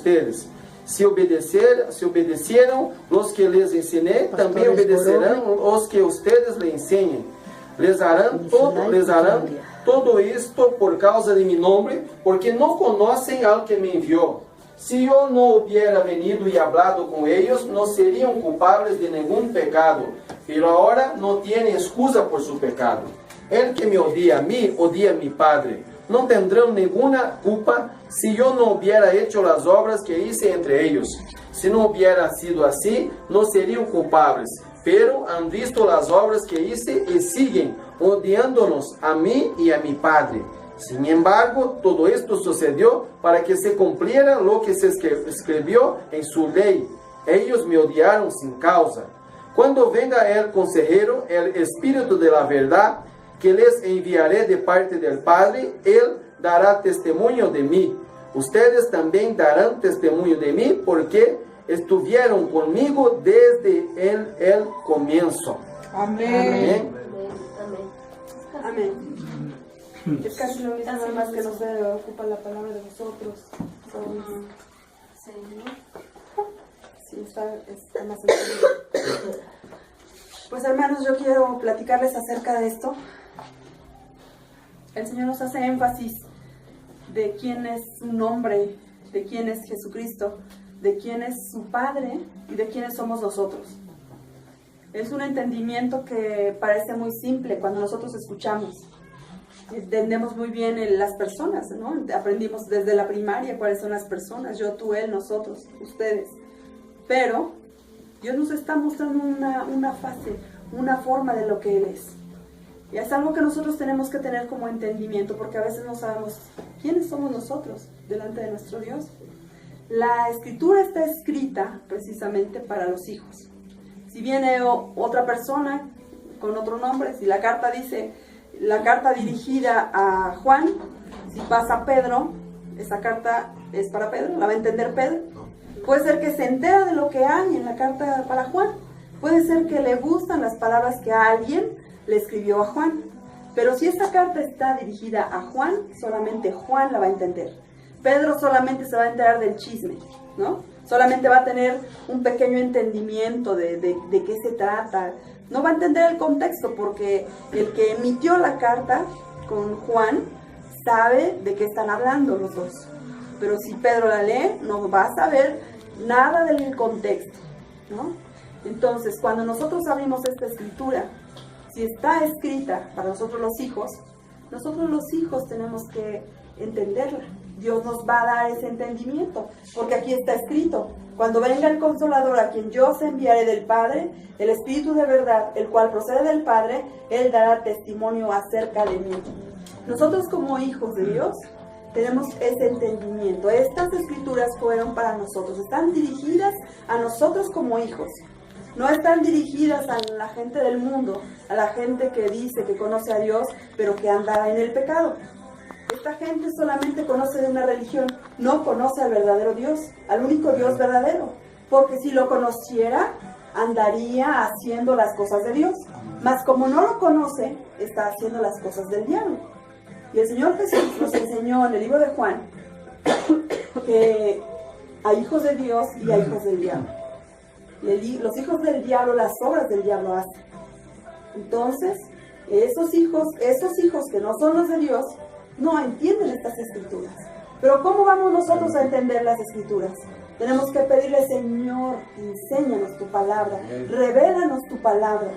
ustedes. Si obedecieron los que les enseñé, también obedecerán los que ustedes les enseñen. Les harán todo esto por causa de mi nombre, porque no conocen al que me envió. Si yo no hubiera venido y hablado con ellos, no serían culpables de ningún pecado, pero ahora no tienen excusa por su pecado. El que me odia a mí, odia a mi Padre. No tendrán ninguna culpa si yo no hubiera hecho las obras que hice entre ellos. Si no hubiera sido así, no serían culpables, pero han visto las obras que hice y siguen odiándonos a mí y a mi Padre. Sin embargo, todo esto sucedió para que se cumpliera lo que se escribió en su ley. Ellos me odiaron sin causa. Cuando venga el consejero, el Espíritu de la verdad, que les enviaré de parte del Padre, Él dará testimonio de mí. Ustedes también darán testimonio de mí porque estuvieron conmigo desde el comienzo. Amén. Amén. Es casi lo mismo, nada más que no se ocupa la palabra de vosotros. Sí, está más sencillo. Pues hermanos, yo quiero platicarles acerca de esto. El Señor nos hace énfasis de quién es su nombre, de quién es Jesucristo, de quién es su Padre y de quiénes somos nosotros. Es un entendimiento que parece muy simple cuando nosotros escuchamos. Entendemos muy bien las personas, ¿no? Aprendimos desde la primaria cuáles son las personas, yo, tú, él, nosotros, ustedes. Pero Dios nos está mostrando una fase, una forma de lo que Él es. Y es algo que nosotros tenemos que tener como entendimiento, porque a veces no sabemos quiénes somos nosotros delante de nuestro Dios. La Escritura está escrita precisamente para los hijos. Si viene otra persona con otro nombre, si la carta dice, la carta dirigida a Juan, si pasa Pedro, esa carta es para Pedro, la va a entender Pedro. Puede ser que se entera de lo que hay en la carta para Juan. Puede ser que le gustan las palabras que alguien le escribió a Juan. Pero si esta carta está dirigida a Juan, solamente Juan la va a entender. Pedro solamente se va a enterar del chisme, ¿no? Solamente va a tener un pequeño entendimiento de qué se trata. No va a entender el contexto porque el que emitió la carta con Juan sabe de qué están hablando los dos. Pero si Pedro la lee, no va a saber nada del contexto, ¿no? Entonces, cuando nosotros abrimos esta escritura, si está escrita para nosotros los hijos tenemos que entenderla. Dios nos va a dar ese entendimiento, porque aquí está escrito: cuando venga el Consolador, a quien yo os enviaré del Padre, el Espíritu de verdad, el cual procede del Padre, Él dará testimonio acerca de mí. Nosotros como hijos de Dios tenemos ese entendimiento. Estas escrituras fueron para nosotros, están dirigidas a nosotros como hijos. No están dirigidas a la gente del mundo, a la gente que dice que conoce a Dios, pero que anda en el pecado. Esta gente solamente conoce de una religión, no conoce al verdadero Dios, al único Dios verdadero. Porque si lo conociera, andaría haciendo las cosas de Dios. Mas como no lo conoce, está haciendo las cosas del diablo. Y el Señor Jesús nos enseñó en el libro de Juan que hay hijos de Dios y hay hijos del diablo. Los hijos del diablo, las obras del diablo hacen. Entonces, esos hijos que no son los de Dios, no entienden estas escrituras. Pero ¿cómo vamos nosotros a entender las escrituras? Tenemos que pedirle: Señor, enséñanos tu palabra, revélanos tu palabra.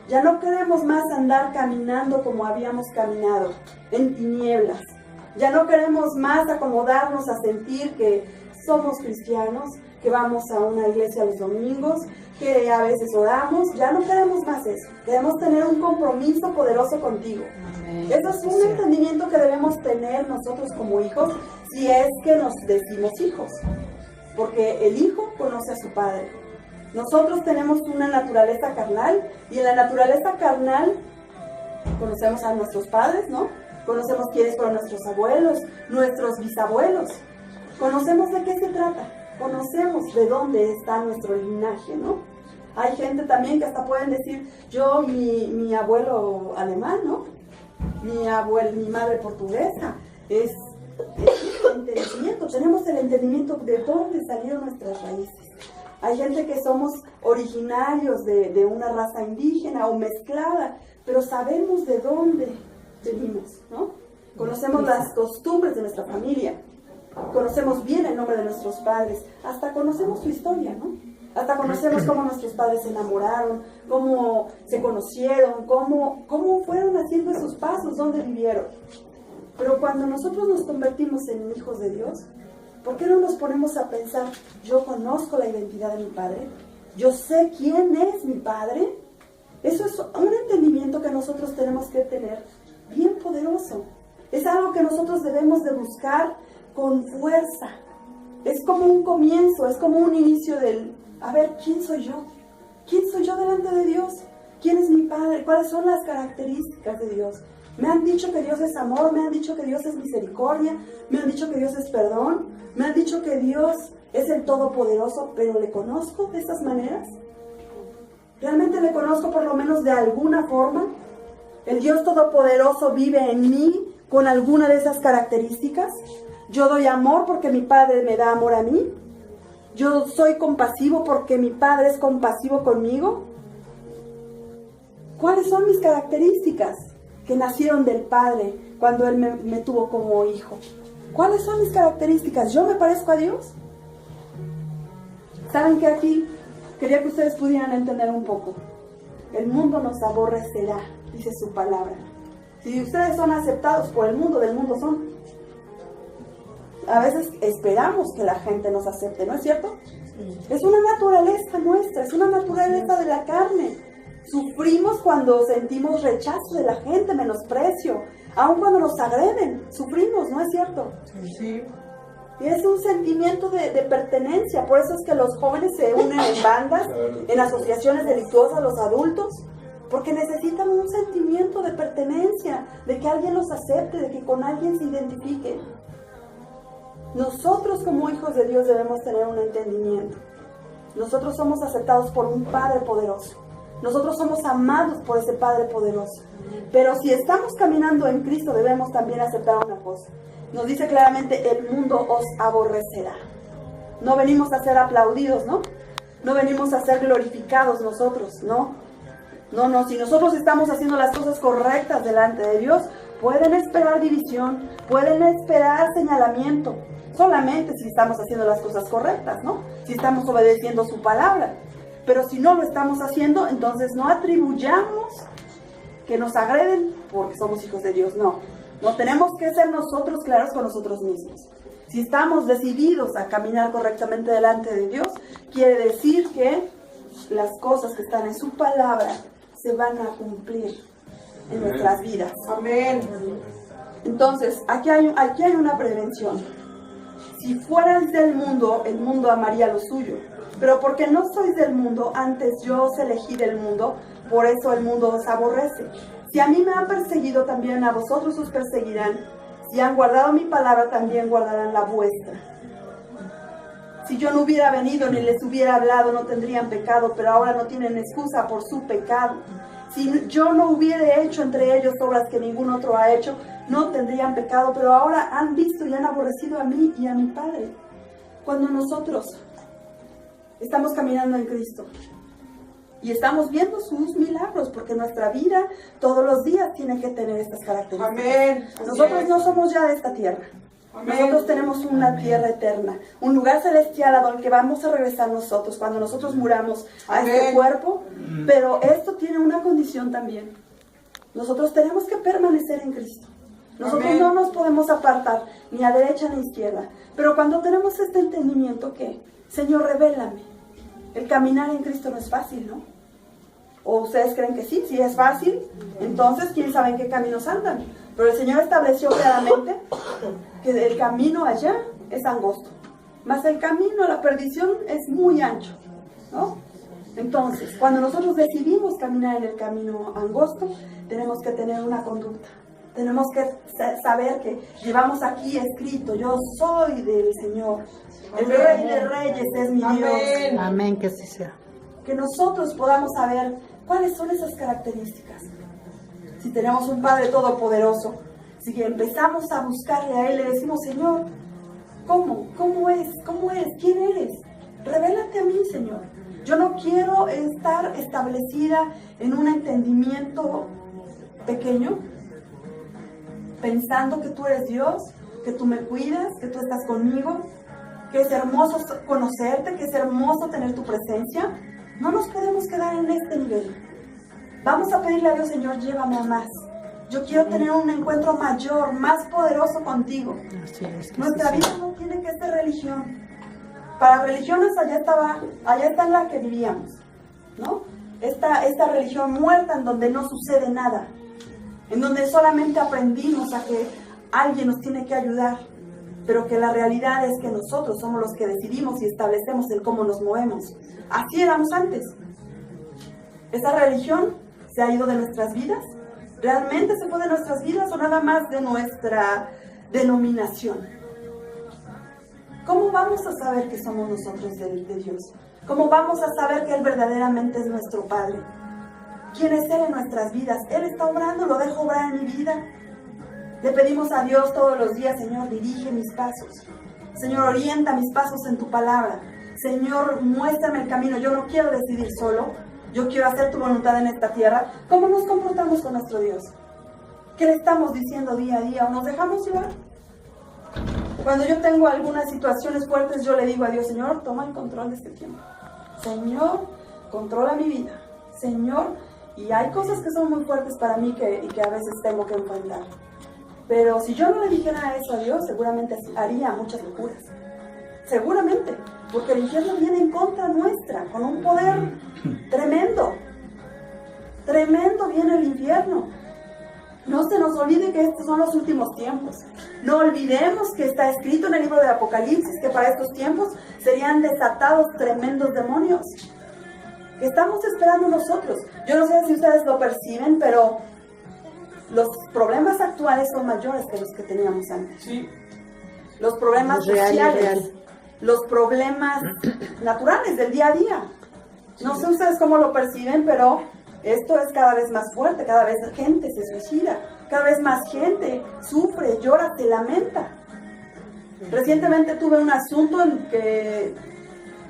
Ya no queremos más andar caminando como habíamos caminado, en tinieblas. Ya no queremos más acomodarnos a sentir que somos cristianos, que vamos a una iglesia los domingos, que a veces oramos. Ya no queremos más eso. Queremos tener un compromiso poderoso contigo. Eso es un entendimiento que debemos tener nosotros como hijos, si es que nos decimos hijos. Porque el hijo conoce a su padre. Nosotros tenemos una naturaleza carnal, y en la naturaleza carnal conocemos a nuestros padres, ¿no? Conocemos quiénes fueron nuestros abuelos, nuestros bisabuelos. Conocemos de qué se trata. Conocemos de dónde está nuestro linaje, ¿no? Hay gente también que hasta pueden decir: yo, mi abuelo alemán, ¿no? Mi madre portuguesa. Es entendimiento, tenemos el entendimiento de dónde salieron nuestras raíces. Hay gente que somos originarios de una raza indígena o mezclada, pero sabemos de dónde venimos, ¿no? Conocemos las costumbres de nuestra familia, conocemos bien el nombre de nuestros padres, hasta conocemos su historia, ¿no? Hasta conocemos cómo nuestros padres se enamoraron, cómo se conocieron, cómo fueron haciendo esos pasos, dónde vivieron. Pero cuando nosotros nos convertimos en hijos de Dios, ¿por qué no nos ponemos a pensar, yo conozco la identidad de mi padre? Yo sé quién es mi padre. Eso es un entendimiento que nosotros tenemos que tener bien poderoso. Es algo que nosotros debemos de buscar con fuerza. Es como un comienzo, es como un inicio del, a ver, ¿quién soy yo? ¿Quién soy yo delante de Dios? ¿Quién es mi padre? ¿Cuáles son las características de Dios? Me han dicho que Dios es amor, me han dicho que Dios es misericordia, me han dicho que Dios es perdón, me han dicho que Dios es el Todopoderoso, pero ¿le conozco de estas maneras? ¿Realmente le conozco por lo menos de alguna forma? ¿El Dios Todopoderoso vive en mí con alguna de esas características? ¿Yo doy amor porque mi Padre me da amor a mí? ¿Yo soy compasivo porque mi Padre es compasivo conmigo? ¿Cuáles son mis características que nacieron del Padre cuando Él me tuvo como hijo? ¿Cuáles son mis características? ¿Yo me parezco a Dios? ¿Saben qué? Aquí quería que ustedes pudieran entender un poco. El mundo nos aborrecerá, dice su palabra. Si ustedes son aceptados por el mundo, del mundo son. A veces esperamos que la gente nos acepte, ¿no es cierto? Es una naturaleza nuestra, es una naturaleza de la carne. Sufrimos cuando sentimos rechazo de la gente, menosprecio. Aun cuando nos agreden, sufrimos, ¿no es cierto? Sí. Y es un sentimiento de pertenencia. Por eso es que los jóvenes se unen en bandas, en asociaciones delictuosas, los adultos, porque necesitan un sentimiento de pertenencia, de que alguien los acepte, de que con alguien se identifique. Nosotros como hijos de Dios debemos tener un entendimiento. Nosotros somos aceptados por un Padre poderoso. Nosotros somos amados por ese Padre poderoso. Pero si estamos caminando en Cristo, debemos también aceptar una cosa. Nos dice claramente, el mundo os aborrecerá. No venimos a ser aplaudidos, ¿no? No venimos a ser glorificados nosotros, ¿no? No, si nosotros estamos haciendo las cosas correctas delante de Dios, pueden esperar división, pueden esperar señalamiento. Solamente si estamos haciendo las cosas correctas, ¿no? Si estamos obedeciendo su palabra. Pero si no lo estamos haciendo, entonces no atribuyamos que nos agreden porque somos hijos de Dios. No tenemos que ser nosotros claros con nosotros mismos. Si estamos decididos a caminar correctamente delante de Dios, quiere decir que las cosas que están en su palabra se van a cumplir en nuestras vidas. Amén. Entonces, aquí hay una prevención. Si fuerais del mundo, el mundo amaría lo suyo. Pero porque no sois del mundo, antes yo os elegí del mundo, por eso el mundo os aborrece. Si a mí me han perseguido, también a vosotros os perseguirán. Si han guardado mi palabra, también guardarán la vuestra. Si yo no hubiera venido ni les hubiera hablado, no tendrían pecado, pero ahora no tienen excusa por su pecado. Si yo no hubiera hecho entre ellos obras que ningún otro ha hecho, no tendrían pecado, pero ahora han visto y han aborrecido a mí y a mi Padre. Cuando nosotros estamos caminando en Cristo y estamos viendo sus milagros, porque nuestra vida todos los días tiene que tener estas características. Amén. Nosotros no somos ya de esta tierra. Amén. Nosotros tenemos una tierra eterna, un lugar celestial a donde vamos a regresar nosotros cuando nosotros muramos a Amén. este cuerpo. Pero esto tiene una condición también. Nosotros tenemos que permanecer en Cristo. Nosotros Amén. no nos podemos apartar ni a derecha ni a izquierda. Pero cuando tenemos este entendimiento que, Señor, revélame. El caminar en Cristo no es fácil, ¿no? ¿O ustedes creen que sí? Si es fácil, entonces quién sabe en qué caminos andan. Pero el Señor estableció claramente que el camino allá es angosto, mas el camino a la perdición es muy ancho, ¿no? Entonces, cuando nosotros decidimos caminar en el camino angosto, tenemos que tener una conducta. Tenemos que saber que llevamos aquí escrito, yo soy del Señor. El Rey de Reyes es mi Amén. Dios. Amén, que así sea. Que nosotros podamos saber cuáles son esas características. Si tenemos un Padre Todopoderoso, si empezamos a buscarle a Él, le decimos, Señor, ¿Cómo? ¿Cómo es? ¿Cómo eres? ¿Quién eres? Revélate a mí, Señor. Yo no quiero estar establecida en un entendimiento pequeño, pensando que tú eres Dios, que tú me cuidas, que tú estás conmigo, que es hermoso conocerte, que es hermoso tener tu presencia. No nos podemos quedar en este nivel. Vamos a pedirle a Dios, Señor, llévame a más. Yo quiero tener un encuentro mayor, más poderoso contigo. Nuestra vida no tiene que ser religión. Para religiones allá está en la que vivíamos, ¿no? Esta religión muerta en donde no sucede nada, en donde solamente aprendimos a que alguien nos tiene que ayudar, pero que la realidad es que nosotros somos los que decidimos y establecemos el cómo nos movemos. Así éramos antes. Esa religión se ha ido de nuestras vidas. ¿Realmente se fue de nuestras vidas o nada más de nuestra denominación? ¿Cómo vamos a saber que somos nosotros de Dios? ¿Cómo vamos a saber que Él verdaderamente es nuestro Padre? ¿Quién es Él en nuestras vidas? Él está obrando, lo dejo obrar en mi vida. Le pedimos a Dios todos los días, Señor, dirige mis pasos. Señor, orienta mis pasos en tu palabra. Señor, muéstrame el camino. Yo no quiero decidir solo. Yo quiero hacer tu voluntad en esta tierra. ¿Cómo nos comportamos con nuestro Dios? ¿Qué le estamos diciendo día a día? ¿O nos dejamos llevar? Cuando yo tengo algunas situaciones fuertes, yo le digo a Dios, Señor, toma el control de este tiempo. Señor, controla mi vida. Señor, y hay cosas que son muy fuertes para mí y que a veces tengo que enfrentar. Pero si yo no le dijera eso a Dios, seguramente haría muchas locuras. Seguramente, porque el infierno viene en contra nuestra, con un poder tremendo. Tremendo viene el infierno. No se nos olvide que estos son los últimos tiempos. No olvidemos que está escrito en el libro de Apocalipsis que para estos tiempos serían desatados tremendos demonios. Que estamos esperando nosotros. Yo no sé si ustedes lo perciben, pero los problemas actuales son mayores que los que teníamos antes. Sí. Los problemas sociales, los problemas naturales del día a día. No sé ustedes cómo lo perciben, pero esto es cada vez más fuerte, cada vez gente se suicida, cada vez más gente sufre, llora, se lamenta. Recientemente tuve un asunto en que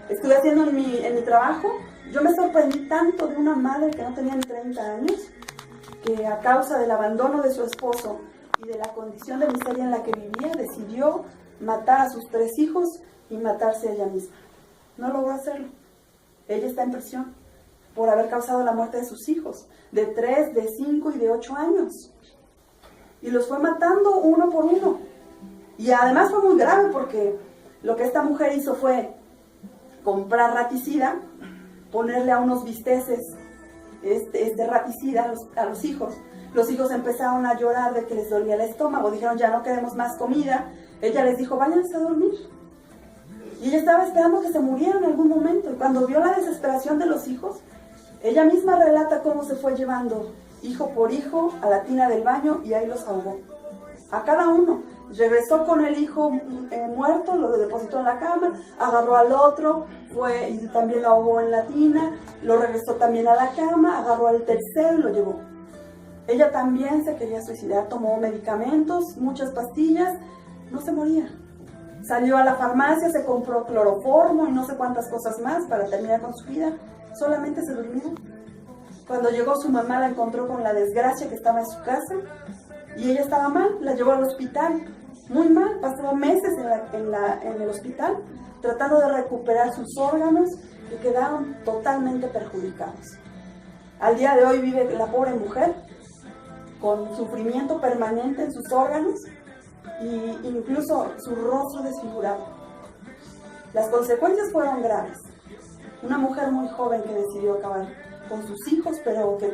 estuve haciendo en mi trabajo. Yo me sorprendí tanto de una madre que no tenía ni 30 años, que a causa del abandono de su esposo y de la condición de miseria en la que vivía, decidió matar a sus 3 hijos y matarse a ella misma. No logró hacerlo. Ella está en prisión por haber causado la muerte de sus hijos, de 3, de 5 y de 8 años. Y los fue matando uno por uno. Y además fue muy grave porque lo que esta mujer hizo fue comprar raticida, ponerle a unos bisteces este raticida a los hijos. Los hijos empezaron a llorar de que les dolía el estómago, dijeron ya no queremos más comida. Ella les dijo váyanse a dormir. Y ella estaba esperando que se murieran en algún momento. Y cuando vio la desesperación de los hijos, ella misma relata cómo se fue llevando hijo por hijo a la tina del baño y ahí los ahogó. A cada uno. Regresó con el hijo muerto, lo depositó en la cama, agarró al otro, fue y también lo ahogó en la tina, lo regresó también a la cama, agarró al tercero y lo llevó. Ella también se quería suicidar, tomó medicamentos, muchas pastillas, no se moría. Salió a la farmacia, se compró cloroformo y no sé cuántas cosas más para terminar con su vida. Solamente se durmió. Cuando llegó su mamá la encontró con la desgracia que estaba en su casa y ella estaba mal, la llevó al hospital, muy mal, pasó meses en el hospital tratando de recuperar sus órganos que quedaron totalmente perjudicados. Al día de hoy vive la pobre mujer con sufrimiento permanente en sus órganos e incluso su rostro desfigurado. Las consecuencias fueron graves. Una mujer muy joven que decidió acabar con sus hijos, pero que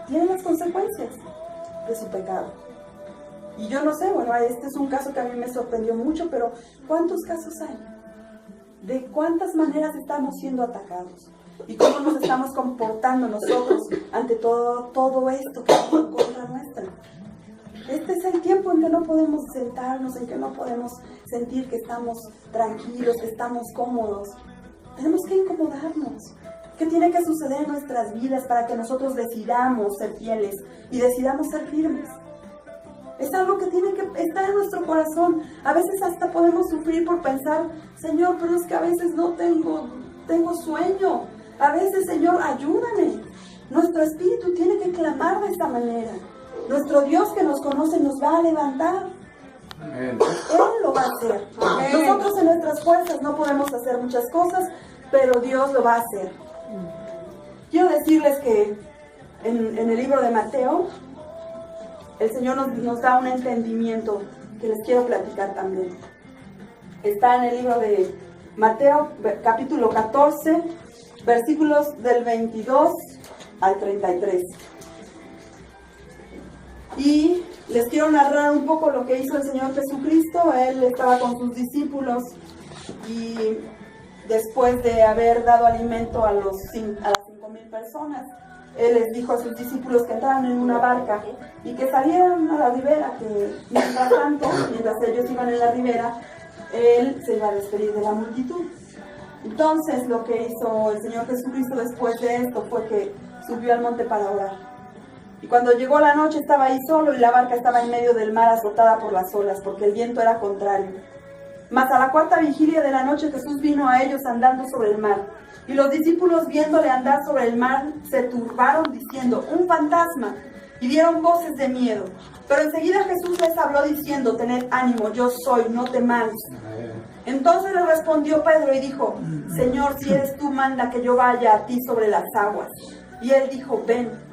tiene las consecuencias de su pecado. Y yo no sé, bueno, este es un caso que a mí me sorprendió mucho, pero ¿cuántos casos hay? ¿De cuántas maneras estamos siendo atacados? ¿Y cómo nos estamos comportando nosotros ante todo esto que está en contra nuestra? Este es el tiempo en que no podemos sentarnos, en que no podemos sentir que estamos tranquilos, que estamos cómodos. Tenemos que incomodarnos. ¿Qué tiene que suceder en nuestras vidas para que nosotros decidamos ser fieles y decidamos ser firmes? Es algo que tiene que estar en nuestro corazón. A veces hasta podemos sufrir por pensar, Señor, pero es que a veces no tengo sueño. A veces, Señor, ayúdame. Nuestro espíritu tiene que clamar de esta manera. Nuestro Dios que nos conoce nos va a levantar. Amén. Él lo va a hacer. Nosotros en nuestras fuerzas no podemos hacer muchas cosas, pero Dios lo va a hacer. Quiero decirles que en el libro de Mateo, el Señor nos da un entendimiento que les quiero platicar también. Está en el libro de Mateo, capítulo 14, versículos del 22 al 33. Y les quiero narrar un poco lo que hizo el Señor Jesucristo. Él estaba con sus discípulos y después de haber dado alimento a las 5,000 personas, Él les dijo a sus discípulos que entraran en una barca y que salieran a la ribera, que mientras tanto, mientras ellos iban en la ribera, Él se iba a despedir de la multitud. Entonces lo que hizo el Señor Jesucristo después de esto fue que subió al monte para orar. Y cuando llegó la noche estaba ahí solo y la barca estaba en medio del mar azotada por las olas, porque el viento era contrario. Mas a la 4ª vigilia de la noche Jesús vino a ellos andando sobre el mar. Y los discípulos, viéndole andar sobre el mar, se turbaron diciendo, ¡un fantasma! Y dieron voces de miedo. Pero enseguida Jesús les habló diciendo, tened ánimo, yo soy, no temáis. Entonces le respondió Pedro y dijo, Señor, si eres tú, manda que yo vaya a ti sobre las aguas. Y él dijo, ven.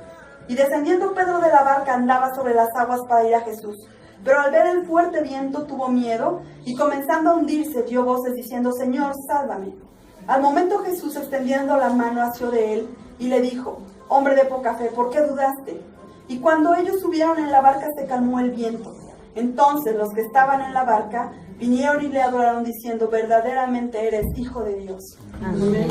Y descendiendo Pedro de la barca andaba sobre las aguas para ir a Jesús. Pero al ver el fuerte viento tuvo miedo y comenzando a hundirse dio voces diciendo, Señor, sálvame. Al momento Jesús, extendiendo la mano, asió de él y le dijo, hombre de poca fe, ¿por qué dudaste? Y cuando ellos subieron en la barca se calmó el viento. Entonces los que estaban en la barca vinieron y le adoraron diciendo, verdaderamente eres Hijo de Dios. Amén.